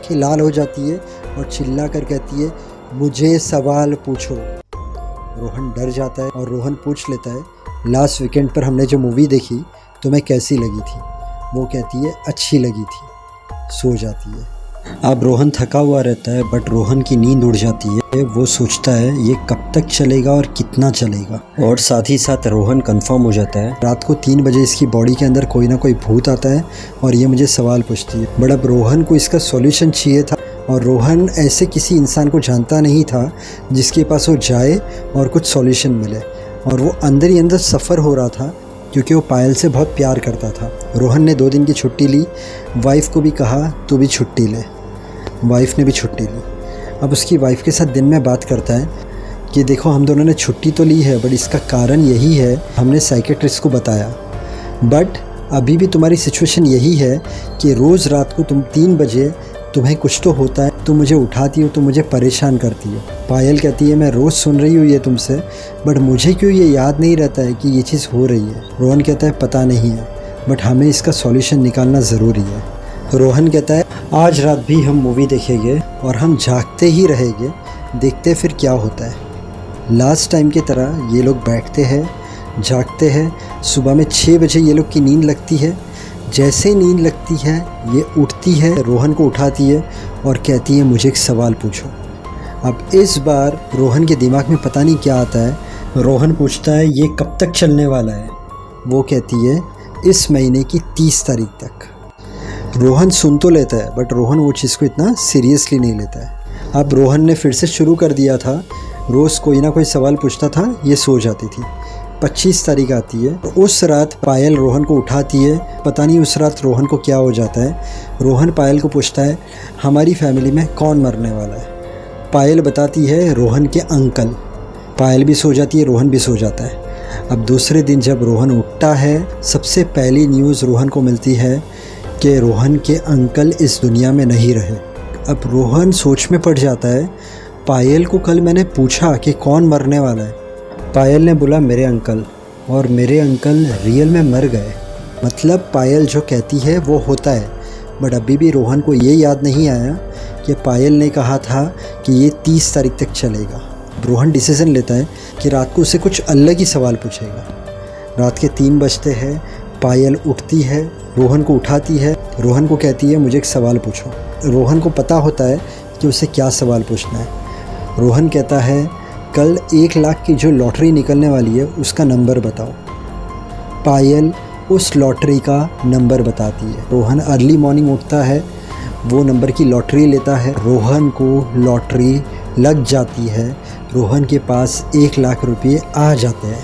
आंखें लाल हो जाती है और चिल्ला कर कहती है, मुझे सवाल पूछो। रोहन डर जाता है और रोहन पूछ लेता है, लास्ट वीकेंड पर हमने जो मूवी देखी तुम्हें कैसी लगी थी? वो कहती है, अच्छी लगी थी। सो जाती है। अब रोहन थका हुआ रहता है, बट रोहन की नींद उड़ जाती है। वो सोचता है ये कब तक चलेगा और कितना चलेगा, और साथ ही साथ रोहन कंफर्म हो जाता है। रात को 3 बजे इसकी बॉडी के अंदर कोई ना कोई भूत आता है और ये मुझे सवाल पूछती है। बट अब रोहन को इसका सॉल्यूशन चाहिए था, और रोहन ऐसे किसी इंसान को जानता नहीं था जिसके पास वो जाए और कुछ सॉल्यूशन मिले, और वो अंदर ही अंदर सफ़र हो रहा था क्योंकि वो पायल से बहुत प्यार करता था। रोहन ने 2 दिन की छुट्टी ली। वाइफ को भी कहा तू भी छुट्टी ले। वाइफ ने भी छुट्टी ली। अब उसकी वाइफ के साथ दिन में बात करता है कि देखो हम दोनों ने छुट्टी तो ली है, बट इसका कारण यही है, हमने साइकेट्रिस्ट को बताया, बट अभी भी तुम्हारी सिचुएशन यही है कि रोज़ रात को तुम 3 बजे तुम्हें कुछ तो होता है, तुम मुझे उठाती हो, तुम मुझे परेशान करती हो। पायल कहती है मैं रोज़ सुन रही हूँ ये तुमसे, बट मुझे क्यों ये याद नहीं रहता है कि ये चीज़ हो रही है। रोहन कहता है पता नहीं है, बट हमें इसका सॉल्यूशन निकालना ज़रूरी है। रोहन कहता है आज रात भी हम मूवी देखेंगे और हम जागते ही रहेंगे, देखते फिर क्या होता है। लास्ट टाइम की तरह ये लोग बैठते हैं, जागते हैं। सुबह में 6 बजे ये लोग की नींद लगती है। जैसे नींद लगती है ये उठती है, रोहन को उठाती है और कहती है मुझे एक सवाल पूछो। अब इस बार रोहन के दिमाग में पता नहीं क्या आता है। रोहन पूछता है ये कब तक चलने वाला है? वो कहती है इस महीने की 30 तारीख तक। रोहन सुन तो लेता है, बट रोहन वो चीज़ को इतना सीरियसली नहीं लेता है। अब रोहन ने फिर से शुरू कर दिया था, रोज़ कोई ना कोई सवाल पूछता था, ये सो जाती थी। 25 तारीख आती है, उस रात पायल रोहन को उठाती है। पता नहीं उस रात रोहन को क्या हो जाता है। रोहन पायल को पूछता है हमारी फैमिली में कौन मरने वाला है? पायल बताती है रोहन के अंकल। पायल भी सो जाती है, रोहन भी सो जाता है। अब दूसरे दिन जब रोहन उठता है, सबसे पहली न्यूज़ रोहन को मिलती है कि रोहन के अंकल इस दुनिया में नहीं रहे। अब रोहन सोच में पड़ जाता है, पायल को कल मैंने पूछा कि कौन मरने वाला है। पायल ने बोला मेरे अंकल, और मेरे अंकल रियल में मर गए। मतलब पायल जो कहती है वो होता है, बट अभी भी रोहन को ये याद नहीं आया कि पायल ने कहा था कि ये 30 तारीख तक चलेगा। रोहन डिसीज़न लेता है कि रात को उसे कुछ अलग ही सवाल पूछेगा। रात के 3 बजते हैं। पायल उठती है, रोहन को उठाती है, रोहन को कहती है मुझे एक सवाल पूछो। रोहन को पता होता है कि उसे क्या सवाल पूछना है। रोहन कहता है कल 1 लाख की जो लॉटरी निकलने वाली है उसका नंबर बताओ। पायल उस लॉटरी का नंबर बताती है। रोहन अर्ली मॉर्निंग उठता है, वो नंबर की लॉटरी लेता है। रोहन को लॉटरी लग जाती है। रोहन के पास 1 लाख रुपये आ जाते हैं।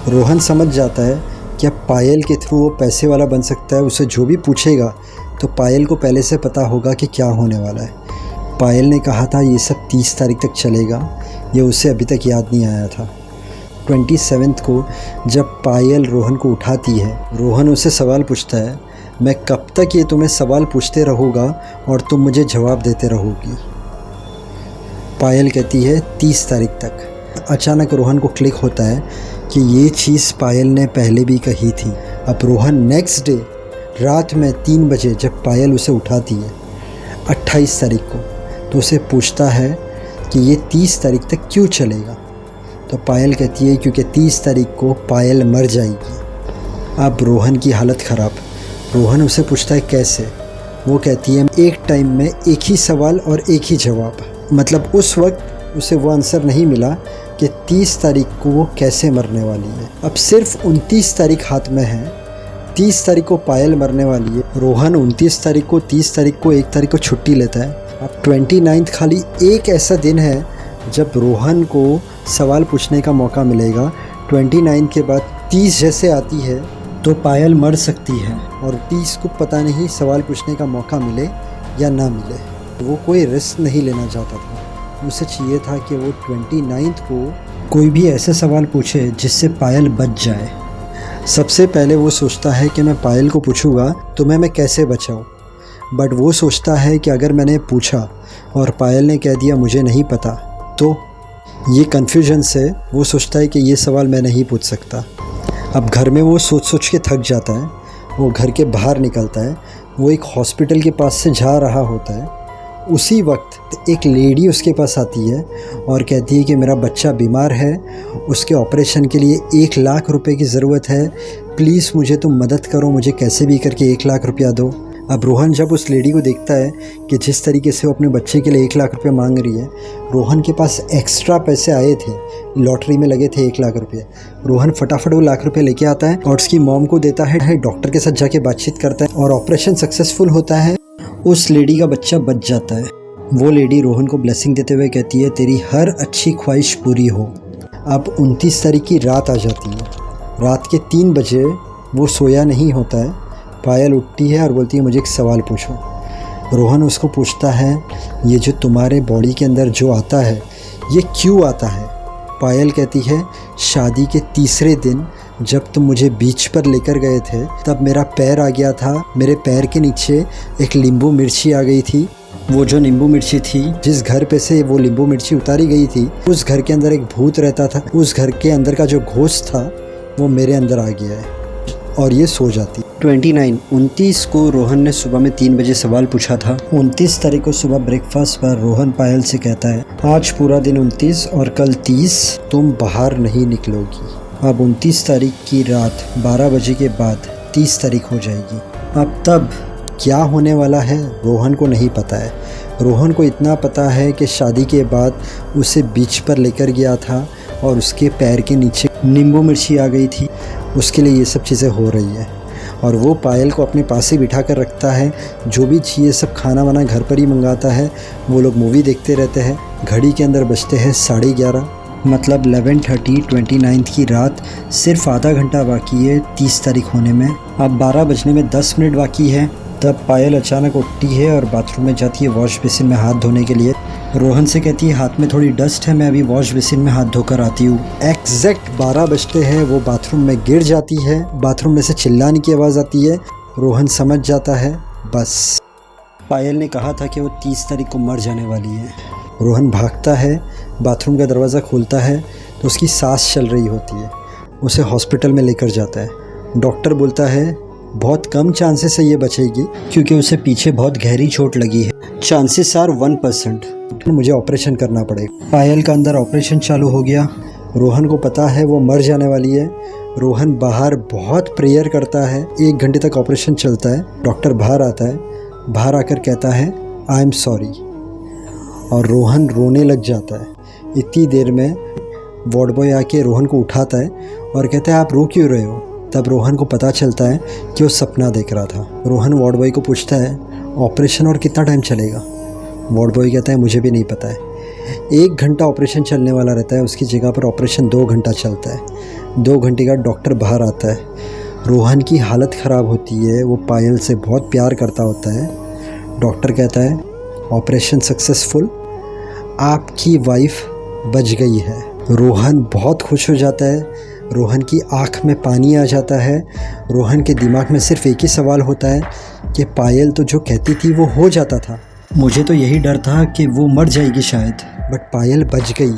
रोहन समझ जाता है कि अब पायल के थ्रू वो पैसे वाला बन सकता है। उसे जो भी पूछेगा तो पायल को पहले से पता होगा कि क्या होने वाला है। पायल ने कहा था ये सब 30 तारीख तक चलेगा, ये उसे अभी तक याद नहीं आया था। 27 को जब पायल रोहन को उठाती है, रोहन उसे सवाल पूछता है मैं कब तक ये तुम्हें सवाल पूछते रहूँगा और तुम मुझे जवाब देते रहोगी? पायल कहती है 30 तारीख तक। अचानक रोहन को क्लिक होता है कि ये चीज़ पायल ने पहले भी कही थी। अब रोहन नेक्स्ट डे रात में 3 बजे जब पायल उसे उठाती है 28 तारीख को, तो उसे पूछता है कि ये 30 तारीख तक क्यों चलेगा? तो पायल कहती है क्योंकि 30 तारीख को पायल मर जाएगी। अब रोहन की हालत ख़राब। रोहन उसे पूछता है कैसे? वो कहती है एक टाइम में एक ही सवाल और एक ही जवाब। मतलब उस वक्त उसे वो आंसर नहीं मिला कि 30 तारीख को वो कैसे मरने वाली है। अब सिर्फ 29 तारीख हाथ में है। 30 तारीख को पायल मरने वाली है। रोहन 29 तारीख को, 30 तारीख को, 1 तारीख को छुट्टी लेता है। अब 29 खाली एक ऐसा दिन है जब रोहन को सवाल पूछने का मौका मिलेगा। 29 के बाद 30 जैसे आती है तो पायल मर सकती है, और 30 को पता नहीं सवाल पूछने का मौका मिले या ना मिले। वो कोई रिस्क नहीं लेना चाहता था। उसे चाहिए था कि वो 29 को कोई भी ऐसे सवाल पूछे जिससे पायल बच जाए। सबसे पहले वो सोचता है कि मैं पायल को पूछूंगा तुम्हें मैं कैसे बचाऊं, बट वो सोचता है कि अगर मैंने पूछा और पायल ने कह दिया मुझे नहीं पता, तो ये कन्फ्यूजन से वो सोचता है कि ये सवाल मैं नहीं पूछ सकता। अब घर में वो सोच सोच के थक जाता है। वो घर के बाहर निकलता है। वो एक हॉस्पिटल के पास से जा रहा होता है। उसी वक्त एक लेडी उसके पास आती है और कहती है कि मेरा बच्चा बीमार है, उसके ऑपरेशन के लिए 1 लाख रुपए की ज़रूरत है, प्लीज़ मुझे तुम मदद करो, मुझे कैसे भी करके 1 लाख रुपया दो। अब रोहन जब उस लेडी को देखता है कि जिस तरीके से वो अपने बच्चे के लिए 1 लाख रुपये मांग रही है, रोहन के पास एक्स्ट्रा पैसे आए थे, लॉटरी में लगे थे 1 लाख रुपये। रोहन फटाफट वो लाख रुपये लेके आता है और उसकी मॉम को देता है, डॉक्टर के साथ जाके बातचीत करता है और ऑपरेशन सक्सेसफुल होता है। उस लेडी का बच्चा बच जाता है। वो लेडी रोहन को ब्लेसिंग देते हुए कहती है, तेरी हर अच्छी ख्वाहिश पूरी हो। अब 29 तारीख की रात आ जाती है। रात के 3 बजे वो सोया नहीं होता है। पायल उठती है और बोलती है, मुझे एक सवाल पूछो। रोहन उसको पूछता है, ये जो तुम्हारे बॉडी के अंदर जो आता है ये क्यों आता है? पायल कहती है, शादी के तीसरे दिन जब तुम मुझे बीच पर लेकर गए थे तब मेरा पैर आ गया था, मेरे पैर के नीचे एक नींबू मिर्ची आ गई थी। वो जो नींबू मिर्ची थी, जिस घर पे से वो नींबू मिर्ची उतारी गई थी, उस घर के अंदर एक भूत रहता था। उस घर के अंदर का जो घोस्ट था वो मेरे अंदर आ गया है। और ये सो जाती। 29 को रोहन ने सुबह में 3 बजे सवाल पूछा था। 29 तारीख को सुबह ब्रेकफास्ट पर रोहन पायल से कहता है, आज पूरा दिन 29 और कल 30 तुम बाहर नहीं निकलोगी। अब 29 तारीख की रात 12 बजे के बाद 30 तारीख हो जाएगी। अब तब क्या होने वाला है रोहन को नहीं पता है। रोहन को इतना पता है कि शादी के बाद उसे बीच पर लेकर गया था और उसके पैर के नीचे नींबू मिर्ची आ गई थी, उसके लिए ये सब चीज़ें हो रही है। और वो पायल को अपने पास ही बिठा कर रखता है, जो भी चाहिए सब खाना वाना घर पर ही मंगाता है। वो लोग मूवी देखते रहते हैं। घड़ी के अंदर बजते हैं 11:30, मतलब 11:30 29 की रात। सिर्फ आधा घंटा बाकी है 30 तारीख होने में। अब 12 बजने में 10 मिनट बाकी है। तब पायल अचानक उठती है और बाथरूम में जाती है वॉश बेसिन में हाथ धोने के लिए। रोहन से कहती है, हाथ में थोड़ी डस्ट है, मैं अभी वॉश बेसिन में हाथ धोकर आती हूँ। एग्जैक्ट 12 बजते हैं वो बाथरूम में गिर जाती है। बाथरूम में से चिल्लाने की आवाज़ आती है। रोहन समझ जाता है बस पायल ने कहा था कि वो 30 तारीख को मर जाने वाली है। रोहन भागता है, बाथरूम का दरवाज़ा खोलता है तो उसकी सांस चल रही होती है। उसे हॉस्पिटल में लेकर जाता है। डॉक्टर बोलता है बहुत कम चांसेस है ये बचेगी, क्योंकि उसे पीछे बहुत गहरी चोट लगी है। Chances are 1%। मुझे ऑपरेशन करना पड़ेगा। पायल का अंदर ऑपरेशन चालू हो गया। रोहन को पता है वो मर जाने वाली है। रोहन बाहर बहुत प्रेयर करता है। 1 घंटे तक ऑपरेशन चलता है। डॉक्टर बाहर आता है। बाहर आकर कहता है, आई एम सॉरी। और रोहन रोने लग जाता है। इतनी देर में वार्ड बॉय आके रोहन को उठाता है और कहता है, आप रो क्यों रहे हो? तब रोहन को पता चलता है कि वो सपना देख रहा था। रोहन वार्ड बॉय को पूछता है, ऑपरेशन और कितना टाइम चलेगा? वार्ड बॉय कहता है, मुझे भी नहीं पता है। 1 घंटा ऑपरेशन चलने वाला रहता है, उसकी जगह पर ऑपरेशन 2 घंटा चलता है। 2 घंटे का डॉक्टर बाहर आता है। रोहन की हालत ख़राब होती है। वो पायल से बहुत प्यार करता होता है। डॉक्टर कहता है, ऑपरेशन सक्सेसफुल, आपकी वाइफ बच गई है। रोहन बहुत खुश हो जाता है। रोहन की आँख में पानी आ जाता है। रोहन के दिमाग में सिर्फ एक ही सवाल होता है कि पायल तो जो कहती थी वो हो जाता था। मुझे तो यही डर था कि वो मर जाएगी शायद, बट पायल बच गई।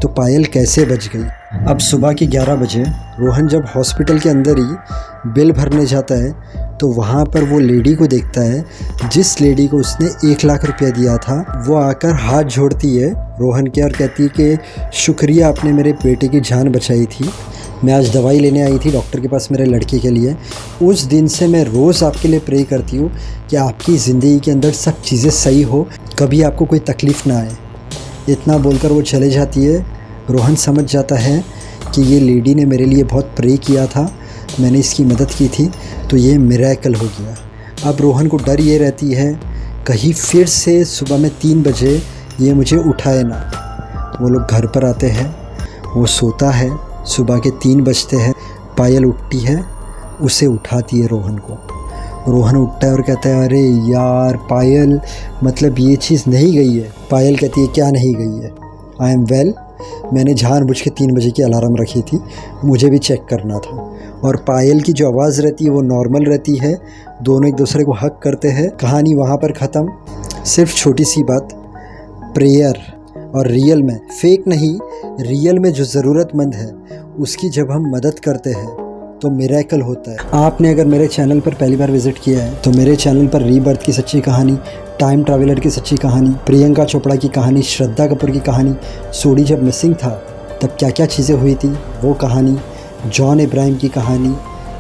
तो पायल कैसे बच गई? अब सुबह के 11 बजे रोहन जब हॉस्पिटल के अंदर ही बिल भरने जाता है तो वहाँ पर वो लेडी को देखता है, जिस लेडी को उसने 1 लाख रुपया दिया था। वो आकर हाथ जोड़ती है रोहन के और कहती है कि शुक्रिया, आपने मेरे बेटे की जान बचाई थी। मैं आज दवाई लेने आई थी डॉक्टर के पास मेरे लड़के के लिए। उस दिन से मैं रोज़ आपके लिए प्रे करती हूँ कि आपकी ज़िंदगी के अंदर सब चीज़ें सही हो, कभी आपको कोई तकलीफ़ ना आए। इतना बोलकर वो चले जाती है। रोहन समझ जाता है कि ये लेडी ने मेरे लिए बहुत प्रे किया था, मैंने इसकी मदद की थी, तो ये मिरेकल हो गया। अब रोहन को डर ये रहती है कहीं फिर से सुबह में 3 बजे ये मुझे उठाए ना। वो लोग घर पर आते हैं। वो सोता है। सुबह के 3 बजते हैं। पायल उठती है, उसे उठाती है रोहन को। रोहन उठता है और कहता है, अरे यार पायल, मतलब ये चीज़ नहीं गई है। पायल कहती है, क्या नहीं गई है? आई एम वेल, मैंने जानबूझ के 3 बजे की अलार्म रखी थी, मुझे भी चेक करना था। और पायल की जो आवाज़ रहती है वो नॉर्मल रहती है। दोनों एक दूसरे को हक करते हैं। कहानी वहाँ पर ख़त्म। सिर्फ छोटी सी बात, प्रेयर और रियल में, फेक नहीं, रियल में जो ज़रूरतमंद है उसकी जब हम मदद करते हैं तो मिरेकल होता है। आपने अगर मेरे चैनल पर पहली बार विज़िट किया है तो मेरे चैनल पर रीबर्थ की सच्ची कहानी टाइम ट्रैवलर की सच्ची कहानी, प्रियंका चोपड़ा की कहानी, श्रद्धा कपूर की कहानी, सोडी जब मिसिंग था तब क्या क्या चीज़ें हुई थी वो कहानी, जॉन इब्राहिम की कहानी,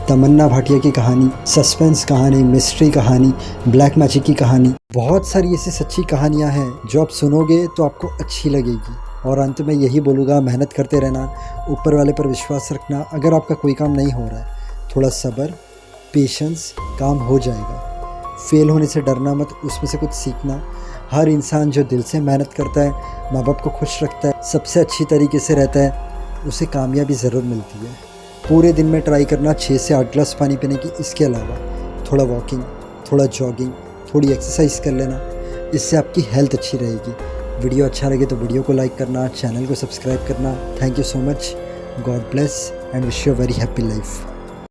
तमन्ना भाटिया की कहानी, सस्पेंस कहानी, मिस्ट्री कहानी, ब्लैक मैजिक की कहानी। बहुत सारी ऐसी सच्ची कहानियाँ हैं जो आप सुनोगे तो आपको अच्छी लगेगी। और अंत में यही बोलूँगा, मेहनत करते रहना, ऊपर वाले पर विश्वास रखना। अगर आपका कोई काम नहीं हो रहा है, थोड़ा सब्र, पेशेंस, काम हो जाएगा। फेल होने से डरना मत, उसमें से कुछ सीखना। हर इंसान जो दिल से मेहनत करता है, माँ बाप को खुश रखता है, सबसे अच्छी तरीके से रहता है, उसे कामयाबी ज़रूर मिलती है। पूरे दिन में ट्राई करना 6 से 8 ग्लास पानी पीने की। इसके अलावा थोड़ा वॉकिंग, थोड़ा जॉगिंग, थोड़ी एक्सरसाइज कर लेना, इससे आपकी हेल्थ अच्छी रहेगी। वीडियो अच्छा लगे तो वीडियो को लाइक करना, चैनल को सब्सक्राइब करना। Thank you so much. God bless and wish you a very happy life.